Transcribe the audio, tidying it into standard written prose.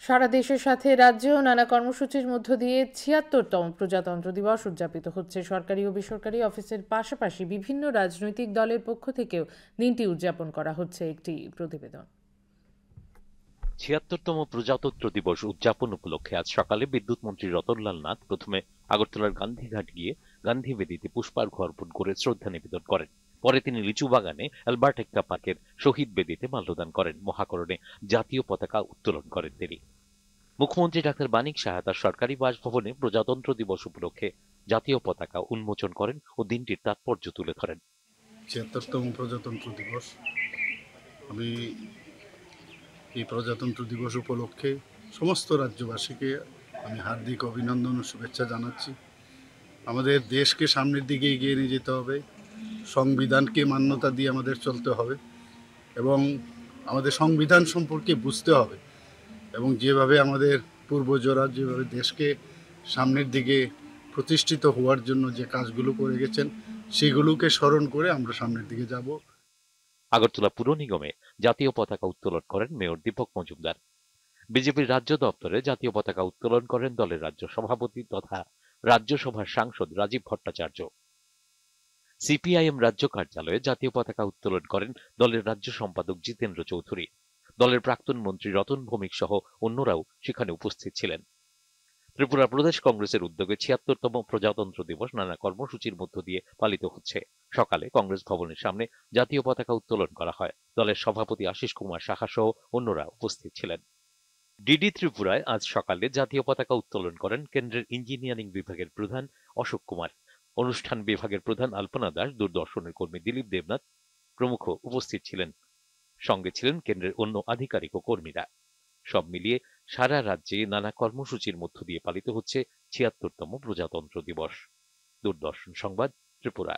সারা দেশের সাথে রাজ্যেও নানা কর্মসূচির মধ্য দিয়ে ৭৬তম প্রজাতন্ত্র দিবস উদযাপিত হচ্ছে। সরকারি ও বেসরকারি অফিসের পাশাপাশি বিভিন্ন রাজনৈতিক দলের পক্ষ থেকেও দিনটি উদযাপন করা হচ্ছে। একটি প্রতিবেদন। ৭৬তম প্রজাতন্ত্র দিবস উদযাপন উপলক্ষে আজ সকালে বিদ্যুৎ মন্ত্রী রতনলাল নাথ প্রথমে আগরতলার গান্ধীঘাট গিয়ে গান্ধী বেদিতে পুষ্পার্ঘ্য অর্পণ করে শ্রদ্ধা নিবেদন করেন। পরে তিনি লিচু বাগানে অ্যালবার্ট এক্কা পার্কের শহীদ বেদিতে মাল্যদান করেন। মহাকরণে জাতীয় পতাকা উত্তোলন করেন তিনি। মুখ্যমন্ত্রী ডাক্তার মানিক সাহা তার সরকারি বাসভবনে প্রজাতন্ত্র দিবস উপলক্ষে জাতীয় পতাকা উন্মোচন করেন ও দিনটির তাৎপর্য তুলে ধরেন। ৭৬তম প্রজাতন্ত্র দিবস। আমি এই প্রজাতন্ত্র দিবস উপলক্ষে সমস্ত রাজ্যবাসীকে আমি হার্দিক অভিনন্দন ও শুভেচ্ছা জানাচ্ছি। আমাদের দেশকে সামনের দিকে এগিয়ে নিয়ে যেতে হবে, সংবিধানকে মান্যতা দিয়ে আমাদের চলতে হবে এবং আমাদের সংবিধান সম্পর্কে বুঝতে হবে এবং যেভাবে আমাদের পূর্বজরা যেভাবে দেশকে সামনের দিকে প্রতিষ্ঠিত হওয়ার জন্য যে কাজগুলো করে গেছেন সেগুলোকে স্মরণ করে আমরা সামনের দিকে যাব। আগরতলা পুর নিগমে জাতীয় পতাকা উত্তোলন করেন মেয়র দীপক মজুমদার। বিজেপির রাজ্য দপ্তরে জাতীয় পতাকা উত্তোলন করেন দলের রাজ্য সভাপতি তথা রাজ্যসভার সাংসদ রাজীব ভট্টাচার্য। সিপিআইএম রাজ্য কার্যালয়ে জাতীয় পতাকা উত্তোলন করেন দলের রাজ্য সম্পাদক জিতেন্দ্র চৌধুরী। দলের প্রাক্তন মন্ত্রী রতন ভৌমিক সহ অন্যরাও সেখানে উপস্থিত ছিলেন। ত্রিপুরা প্রদেশ কংগ্রেসের উদ্যোগে ৭৬তম প্রজাতন্ত্র দিবস নানা কর্মসূচির মধ্য দিয়ে পালিত হচ্ছে। সকালে কংগ্রেস ভবনের সামনে জাতীয় পতাকা উত্তোলন করা হয়। দলের সভাপতি আশিস কুমার সাহা সহ অন্যরা উপস্থিত ছিলেন। ডিডি ত্রিপুরায় আজ সকালে জাতীয় পতাকা উত্তোলন করেন কেন্দ্রের ইঞ্জিনিয়ারিং বিভাগের প্রধান অশোক কুমার। অনুষ্ঠান বিভাগের প্রধান আলপনা দাস, দূরদর্শনের কর্মী দিলীপ দেবনাথ প্রমুখ উপস্থিত ছিলেন। সঙ্গে ছিলেন কেন্দ্রের অন্য আধিকারিক ও কর্মীরা। সব মিলিয়ে সারা রাজ্যে নানা কর্মসূচির মধ্য দিয়ে পালিত হচ্ছে ৭৬তম প্রজাতন্ত্র দিবস। দূরদর্শন সংবাদ, ত্রিপুরা।